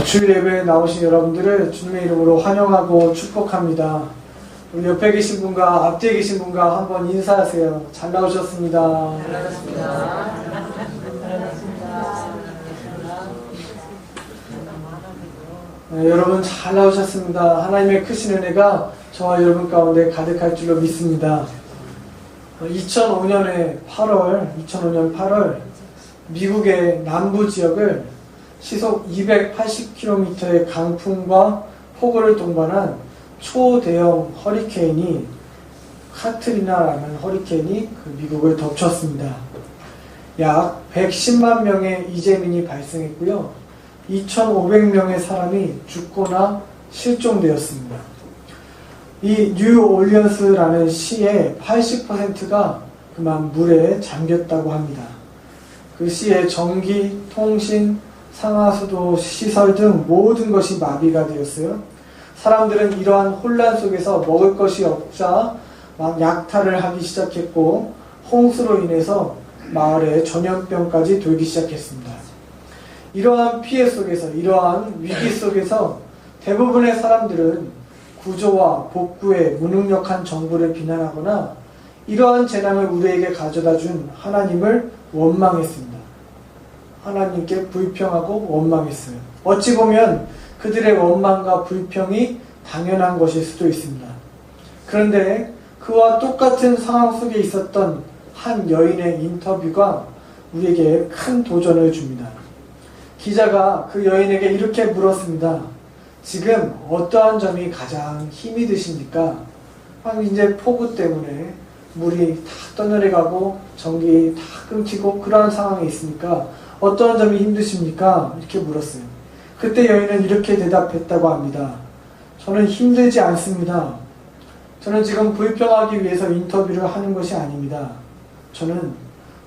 주일 예배에 나오신 여러분들을 주님의 이름으로 환영하고 축복합니다. 우리 옆에 계신 분과 앞뒤에 계신 분과 한번 인사하세요. 잘 나오셨습니다. 잘 나오셨습니다. 네, 여러분 잘 나오셨습니다. 하나님의 크신 은혜가 저와 여러분 가운데 가득할 줄로 믿습니다. 2005년 8월 미국의 남부 지역을 시속 280km의 강풍과 폭우를 동반한 초대형 허리케인이 카트리나라는 허리케인이 미국을 덮쳤습니다. 약 110만 명의 이재민이 발생했고요. 2,500명의 사람이 죽거나 실종되었습니다. 이 뉴올리언스라는 시의 80%가 그만 물에 잠겼다고 합니다. 그 시의 전기, 통신, 상하수도, 시설 등 모든 것이 마비가 되었어요. 사람들은 이러한 혼란 속에서 먹을 것이 없자 막 약탈을 하기 시작했고 홍수로 인해서 마을에 전염병까지 돌기 시작했습니다. 이러한 피해 속에서, 이러한 위기 속에서 대부분의 사람들은 구조와 복구에 무능력한 정부를 비난하거나 이러한 재난을 우리에게 가져다 준 하나님을 원망했습니다. 하나님께 불평하고 원망했어요. 어찌 보면 그들의 원망과 불평이 당연한 것일 수도 있습니다. 그런데 그와 똑같은 상황 속에 있었던 한 여인의 인터뷰가 우리에게 큰 도전을 줍니다. 기자가 그 여인에게 이렇게 물었습니다. 지금 어떠한 점이 가장 힘이 드십니까? 이제 폭우 때문에 물이 다 떠내려가고 전기 다 끊기고 그러한 상황에 있으니까 어떠한 점이 힘드십니까? 이렇게 물었어요. 그때 여인은 이렇게 대답했다고 합니다. 저는 힘들지 않습니다. 저는 지금 불평하기 위해서 인터뷰를 하는 것이 아닙니다. 저는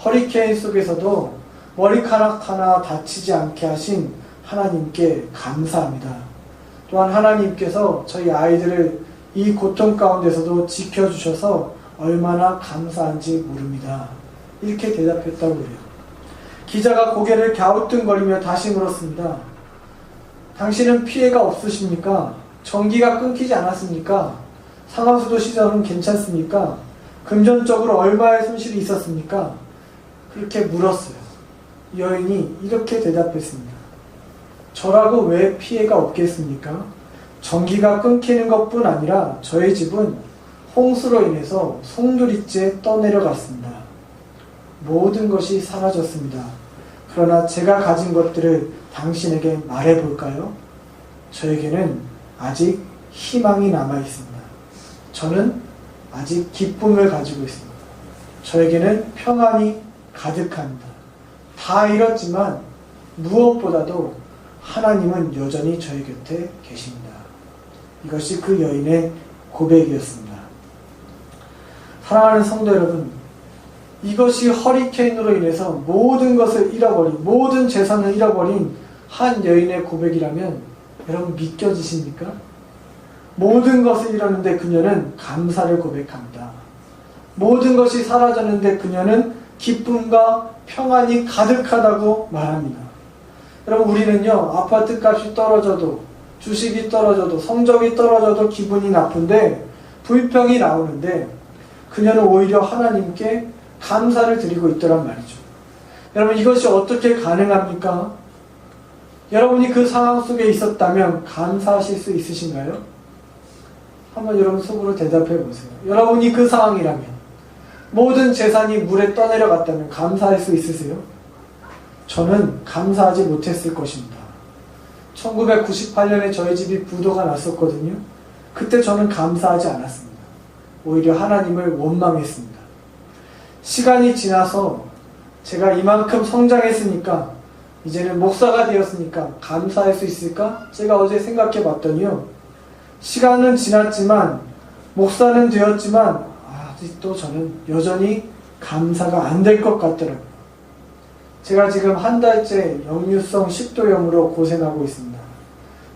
허리케인 속에서도 머리카락 하나 다치지 않게 하신 하나님께 감사합니다. 또한 하나님께서 저희 아이들을 이 고통 가운데서도 지켜주셔서 얼마나 감사한지 모릅니다. 이렇게 대답했다고 해요. 기자가 고개를 갸우뚱거리며 다시 물었습니다. 당신은 피해가 없으십니까? 전기가 끊기지 않았습니까? 상하수도 시설은 괜찮습니까? 금전적으로 얼마의 손실이 있었습니까? 그렇게 물었어요. 여인이 이렇게 대답했습니다. 저라고 왜 피해가 없겠습니까? 전기가 끊기는 것뿐 아니라 저희 집은 홍수로 인해서 송두리째 떠내려갔습니다. 모든 것이 사라졌습니다. 그러나 제가 가진 것들을 당신에게 말해볼까요? 저에게는 아직 희망이 남아있습니다. 저는 아직 기쁨을 가지고 있습니다. 저에게는 평안이 가득합니다. 다 잃었지만 무엇보다도 하나님은 여전히 저희 곁에 계십니다. 이것이 그 여인의 고백이었습니다. 사랑하는 성도 여러분, 이것이 허리케인으로 인해서 모든 것을 잃어버린, 모든 재산을 잃어버린 한 여인의 고백이라면 여러분 믿겨지십니까? 모든 것을 잃었는데 그녀는 감사를 고백합니다. 모든 것이 사라졌는데 그녀는 기쁨과 평안이 가득하다고 말합니다. 여러분 우리는요, 아파트 값이 떨어져도, 주식이 떨어져도, 성적이 떨어져도 기분이 나쁜데 불평이 나오는데 그녀는 오히려 하나님께 감사를 드리고 있더란 말이죠. 여러분 이것이 어떻게 가능합니까? 여러분이 그 상황 속에 있었다면 감사하실 수 있으신가요? 한번 여러분 속으로 대답해 보세요. 여러분이 그 상황이라면, 모든 재산이 물에 떠내려갔다면 감사할 수 있으세요? 저는 감사하지 못했을 것입니다. 1998년에 저희 집이 부도가 났었거든요. 그때 저는 감사하지 않았습니다. 오히려 하나님을 원망했습니다. 시간이 지나서 제가 이만큼 성장했으니까, 이제는 목사가 되었으니까 감사할 수 있을까? 제가 어제 생각해 봤더니요, 시간은 지났지만 목사는 되었지만 아직도 저는 여전히 감사가 안 될 것 같더라고요. 제가 지금 한 달째 역류성 식도염으로 고생하고 있습니다.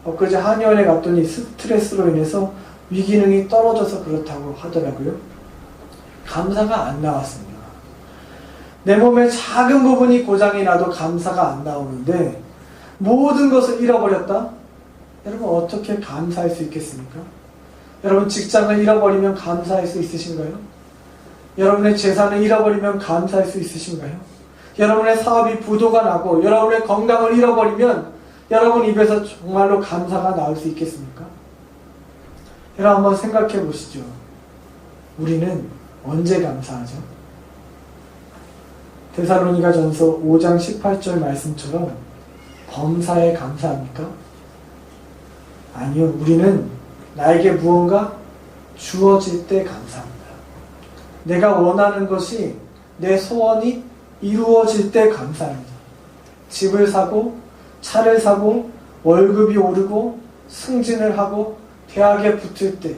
엊그제 한의원에 갔더니 스트레스로 인해서 위기능이 떨어져서 그렇다고 하더라고요. 감사가 안 나왔습니다. 내 몸의 작은 부분이 고장이 나도 감사가 안 나오는데 모든 것을 잃어버렸다? 여러분 어떻게 감사할 수 있겠습니까? 여러분 직장을 잃어버리면 감사할 수 있으신가요? 여러분의 재산을 잃어버리면 감사할 수 있으신가요? 여러분의 사업이 부도가 나고 여러분의 건강을 잃어버리면 여러분 입에서 정말로 감사가 나올 수 있겠습니까? 여러분 한번 생각해 보시죠. 우리는 언제 감사하죠? 데살로니가전서 5장 18절 말씀처럼 범사에 감사합니까? 아니요. 우리는 나에게 무언가 주어질 때 감사합니다. 내가 원하는 것이 내 소원이 이루어질 때 감사합니다. 집을 사고 차를 사고 월급이 오르고 승진을 하고 대학에 붙을 때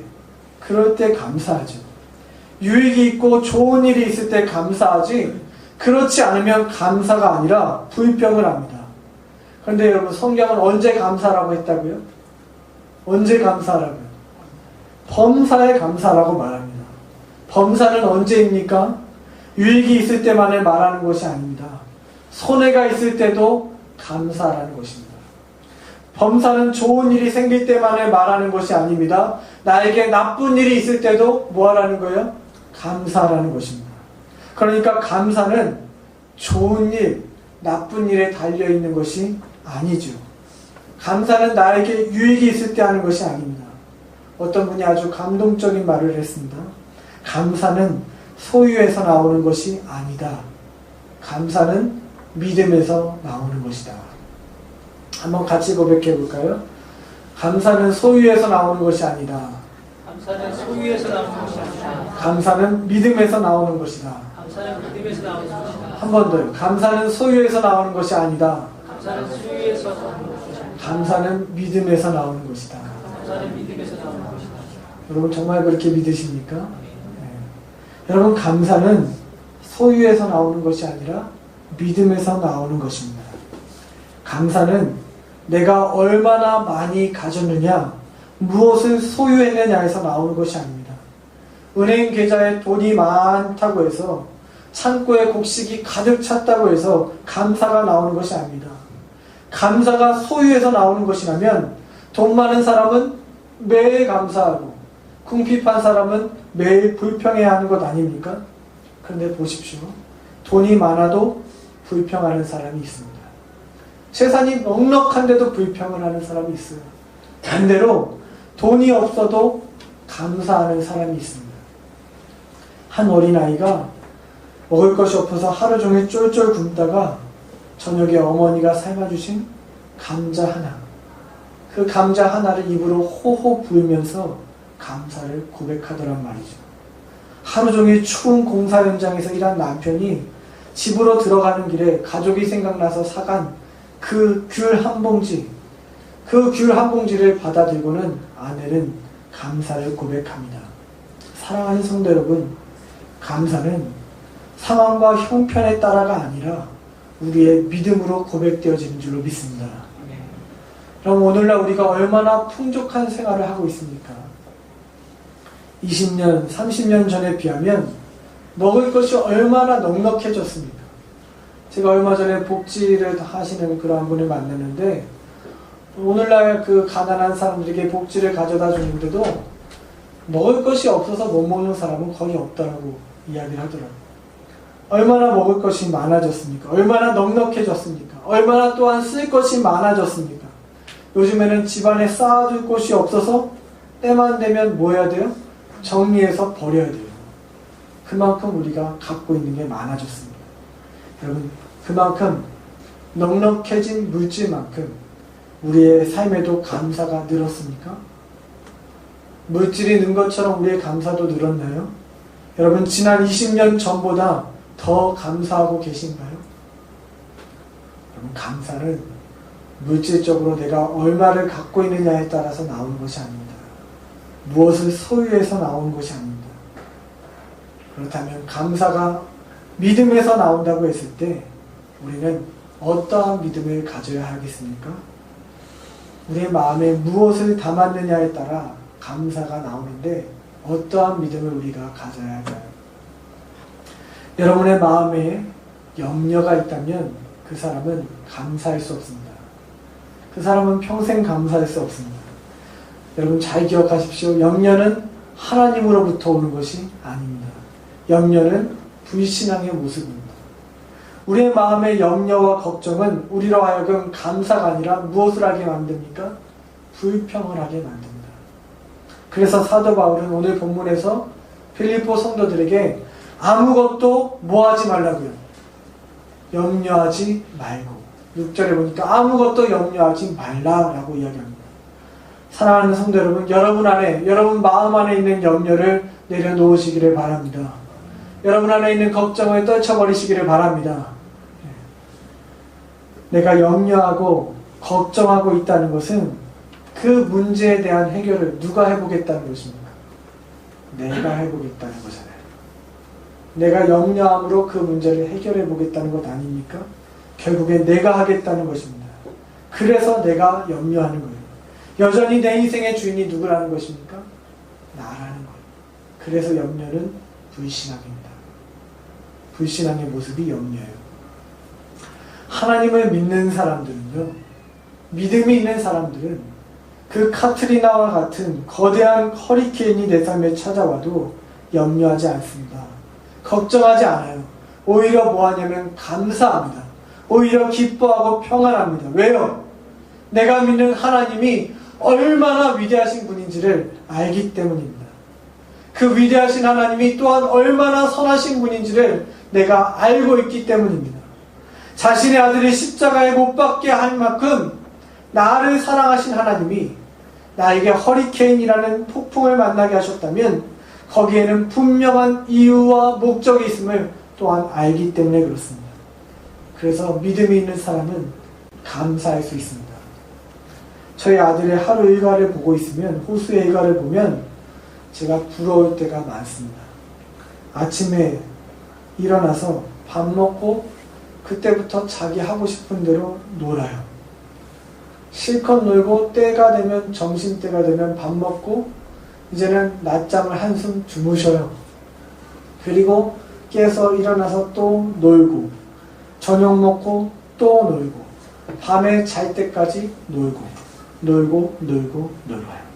그럴 때 감사하죠. 유익이 있고 좋은 일이 있을 때 감사하지 그렇지 않으면 감사가 아니라 불평을 합니다. 그런데 여러분 성경은 언제 감사라고 했다고요? 언제 감사라고요? 범사에 감사라고 말합니다. 범사는 언제입니까? 유익이 있을 때만을 말하는 것이 아닙니다. 손해가 있을 때도 감사라는 것입니다. 범사는 좋은 일이 생길 때만을 말하는 것이 아닙니다. 나에게 나쁜 일이 있을 때도 뭐 하라는 거예요? 감사라는 것입니다. 그러니까 감사는 좋은 일, 나쁜 일에 달려있는 것이 아니죠. 감사는 나에게 유익이 있을 때 하는 것이 아닙니다. 어떤 분이 아주 감동적인 말을 했습니다. 감사는 소유에서 나오는 것이 아니다. 감사는 믿음에서 나오는 것이다. 한번 같이 고백해 볼까요? 감사는 소유에서 나오는 것이 아니다. 감사는 소유에서 나오는 것이 아니다. 감사는 믿음에서 나오는 것이다. 감사는 믿음에서 나오는 것이다. 한 번 더요. 감사는 소유에서 나오는 것이 아니다. 감사는 소유에서 나오는 것이다. 감사는 믿음에서 나오는 것이다. 감사는 믿음에서 나오는 것이다. 여러분 정말 그렇게 믿으십니까? 네. 여러분 감사는 소유에서 나오는 것이 아니라 믿음에서 나오는 것입니다. 감사는 내가 얼마나 많이 가졌느냐, 무엇을 소유했느냐에서 나오는 것이 아닙니다. 은행 계좌에 돈이 많다고 해서 창고에 곡식이 가득 찼다고 해서 감사가 나오는 것이 아닙니다. 감사가 소유에서 나오는 것이라면 돈 많은 사람은 매일 감사하고 궁핍한 사람은 매일 불평해야 하는 것 아닙니까? 그런데 보십시오. 돈이 많아도 불평하는 사람이 있습니다. 재산이 넉넉한데도 불평을 하는 사람이 있어요. 반대로 돈이 없어도 감사하는 사람이 있습니다. 한 어린아이가 먹을 것이 없어서 하루 종일 쫄쫄 굶다가 저녁에 어머니가 삶아주신 감자 하나, 그 감자 하나를 입으로 호호 불면서 감사를 고백하더란 말이죠. 하루 종일 추운 공사 현장에서 일한 남편이 집으로 들어가는 길에 가족이 생각나서 사간 그 귤 한 봉지, 그 귤 한 봉지를 받아들고는 아내는 감사를 고백합니다. 사랑하는 성도 여러분, 감사는 상황과 형편에 따라가 아니라 우리의 믿음으로 고백되어지는 줄로 믿습니다. 그럼 오늘날 우리가 얼마나 풍족한 생활을 하고 있습니까? 20년, 30년 전에 비하면 먹을 것이 얼마나 넉넉해졌습니까? 제가 얼마 전에 복지를 하시는 그런 분을 만났는데 오늘날 그 가난한 사람들에게 복지를 가져다 주는데도 먹을 것이 없어서 못 먹는 사람은 거의 없다라고 이야기를 하더라고요. 얼마나 먹을 것이 많아졌습니까? 얼마나 넉넉해졌습니까? 얼마나 또한 쓸 것이 많아졌습니까? 요즘에는 집안에 쌓아둘 곳이 없어서 때만 되면 뭐 해야 돼요? 정리해서 버려야 돼요. 그만큼 우리가 갖고 있는 게 많아졌습니다. 여러분, 그만큼 넉넉해진 물질만큼 우리의 삶에도 감사가 늘었습니까? 물질이 는 것처럼 우리의 감사도 늘었나요? 여러분, 지난 20년 전보다 더 감사하고 계신가요? 여러분, 감사는 물질적으로 내가 얼마를 갖고 있느냐에 따라서 나오는 것이 아닙니다. 무엇을 소유해서 나오는 것이 아닙니다. 그렇다면 감사가 믿음에서 나온다고 했을 때 우리는 어떠한 믿음을 가져야 하겠습니까? 우리의 마음에 무엇을 담았느냐에 따라 감사가 나오는데 어떠한 믿음을 우리가 가져야 할까요? 여러분의 마음에 염려가 있다면 그 사람은 감사할 수 없습니다. 그 사람은 평생 감사할 수 없습니다. 여러분 잘 기억하십시오. 염려는 하나님으로부터 오는 것이 아닙니다. 염려는 불신앙의 모습입니다. 우리의 마음의 염려와 걱정은 우리로 하여금 감사가 아니라 무엇을 하게 만듭니까? 불평을 하게 만듭니다. 그래서 사도 바울은 오늘 본문에서 빌립보 성도들에게 아무것도 뭐하지 말라고요? 염려하지 말고. 6절에 보니까 아무것도 염려하지 말라라고 이야기합니다. 사랑하는 성도 여러분, 여러분 안에, 여러분 마음 안에 있는 염려를 내려놓으시기를 바랍니다. 여러분 안에 있는 걱정을 떨쳐버리시기를 바랍니다. 내가 염려하고 걱정하고 있다는 것은 그 문제에 대한 해결을 누가 해보겠다는 것입니까? 내가 해보겠다는 거잖아요. 내가 염려함으로 그 문제를 해결해 보겠다는 것 아닙니까? 결국에 내가 하겠다는 것입니다. 그래서 내가 염려하는 거예요. 여전히 내 인생의 주인이 누구라는 것입니까? 나라는 거예요. 그래서 염려는 불신앙입니다. 불신앙의 모습이 염려예요. 하나님을 믿는 사람들은요, 믿음이 있는 사람들은 그 카트리나와 같은 거대한 허리케인이 내 삶에 찾아와도 염려하지 않습니다. 걱정하지 않아요. 오히려 뭐하냐면 감사합니다. 오히려 기뻐하고 평안합니다. 왜요? 내가 믿는 하나님이 얼마나 위대하신 분인지를 알기 때문입니다. 그 위대하신 하나님이 또한 얼마나 선하신 분인지를 내가 알고 있기 때문입니다. 자신의 아들이 십자가에 못 박게 할 만큼 나를 사랑하신 하나님이 나에게 허리케인이라는 폭풍을 만나게 하셨다면 거기에는 분명한 이유와 목적이 있음을 또한 알기 때문에 그렇습니다. 그래서 믿음이 있는 사람은 감사할 수 있습니다. 저희 아들의 하루 일과를 보고 있으면, 호수의 일과를 보면 제가 부러울 때가 많습니다. 아침에 일어나서 밥 먹고 그때부터 자기 하고 싶은 대로 놀아요. 실컷 놀고 때가 되면, 점심때가 되면 밥 먹고 이제는 낮잠을 한숨 주무셔요. 그리고 깨서 일어나서 또 놀고, 저녁 먹고 또 놀고, 밤에 잘 때까지 놀고 놀아요.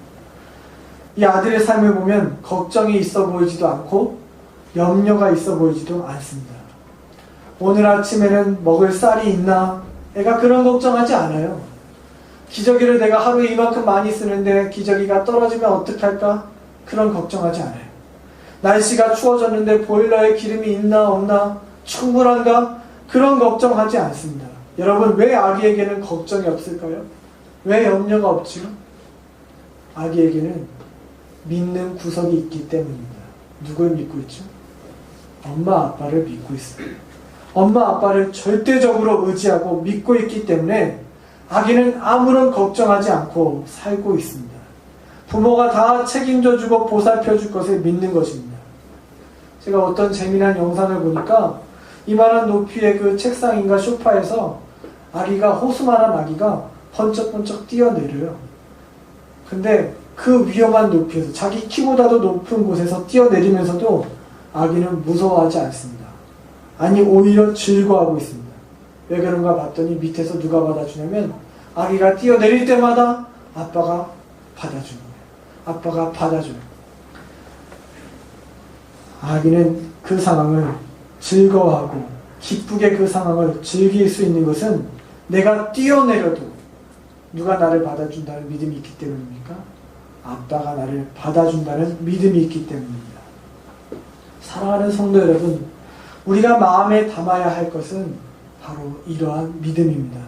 이 아들의 삶을 보면 걱정이 있어 보이지도 않고 염려가 있어 보이지도 않습니다. 오늘 아침에는 먹을 쌀이 있나? 애가 그런 걱정하지 않아요. 기저귀를 내가 하루에 이만큼 많이 쓰는데 기저귀가 떨어지면 어떡할까? 그런 걱정하지 않아요. 날씨가 추워졌는데 보일러에 기름이 있나 없나? 충분한가? 그런 걱정하지 않습니다. 여러분, 왜 아기에게는 걱정이 없을까요? 왜 염려가 없지요? 아기에게는 믿는 구석이 있기 때문입니다. 누굴 믿고 있죠? 엄마 아빠를 믿고 있어요. 엄마 아빠를 절대적으로 의지하고 믿고 있기 때문에 아기는 아무런 걱정하지 않고 살고 있습니다. 부모가 다 책임져주고 보살펴줄 것을 믿는 것입니다. 제가 어떤 재미난 영상을 보니까 이만한 높이의 그 책상인가 소파에서 아기가, 호수만한 아기가 번쩍번쩍 뛰어내려요. 근데 그 위험한 높이에서, 자기 키보다도 높은 곳에서 뛰어내리면서도 아기는 무서워하지 않습니다. 아니, 오히려 즐거워하고 있습니다. 왜 그런가 봤더니 밑에서 누가 받아주냐면 아기가 뛰어내릴 때마다 아빠가 받아주는 거예요. 아빠가 받아줘요. 아기는 그 상황을 즐거워하고 기쁘게 그 상황을 즐길 수 있는 것은 내가 뛰어내려도 누가 나를 받아준다는 믿음이 있기 때문입니까? 아빠가 나를 받아준다는 믿음이 있기 때문입니다. 사랑하는 성도 여러분, 우리가 마음에 담아야 할 것은 바로 이러한 믿음입니다.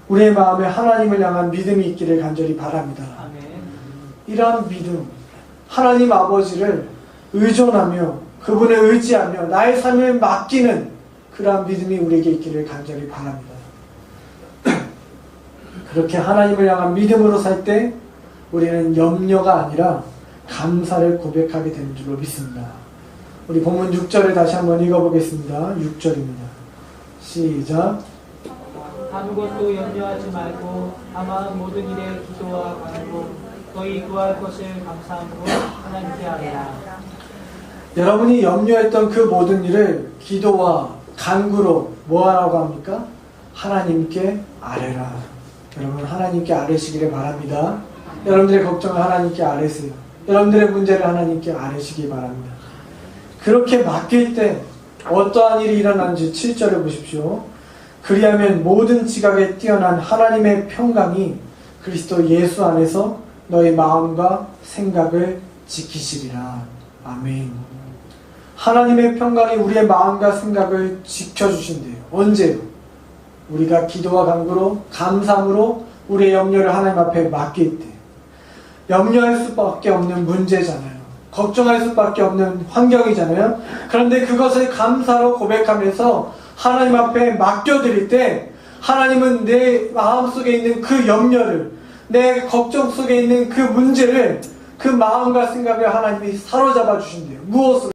우리의 마음에 하나님을 향한 믿음이 있기를 간절히 바랍니다. 아멘. 이러한 믿음, 하나님 아버지를 의존하며 그분을 의지하며 나의 삶을 맡기는 그러한 믿음이 우리에게 있기를 간절히 바랍니다. 그렇게 하나님을 향한 믿음으로 살 때 우리는 염려가 아니라 감사를 고백하게 되는 줄로 믿습니다. 우리 본문 6절을 다시 한번 읽어보겠습니다. 6절입니다. 시작. 아무것도 염려하지 말고 다만 모든 일에 기도와 간구 너희 구할 것을 감사함으로 하나님께 아뢰라. 여러분이 염려했던 그 모든 일을 기도와 간구로 뭐하라고 합니까? 하나님께 아뢰라. 여러분 하나님께 아뢰시기를 바랍니다. 여러분들의 걱정을 하나님께 아뢰세요. 여러분들의 문제를 하나님께 아뢰시기 바랍니다. 그렇게 맡길 때 어떠한 일이 일어나는지 7절을 보십시오. 그리하면 모든 지각에 뛰어난 하나님의 평강이 그리스도 예수 안에서 너의 마음과 생각을 지키시리라. 아멘. 하나님의 평강이 우리의 마음과 생각을 지켜주신대요. 언제요? 우리가 기도와 간구로 감사함으로 우리의 염려를 하나님 앞에 맡길 때. 염려할 수밖에 없는 문제잖아요. 걱정할 수밖에 없는 환경이잖아요. 그런데 그것을 감사로 고백하면서 하나님 앞에 맡겨드릴 때 하나님은 내 마음속에 있는 그 염려를, 내 걱정 속에 있는 그 문제를, 그 마음과 생각을 하나님이 사로잡아 주신대요. 무엇으로?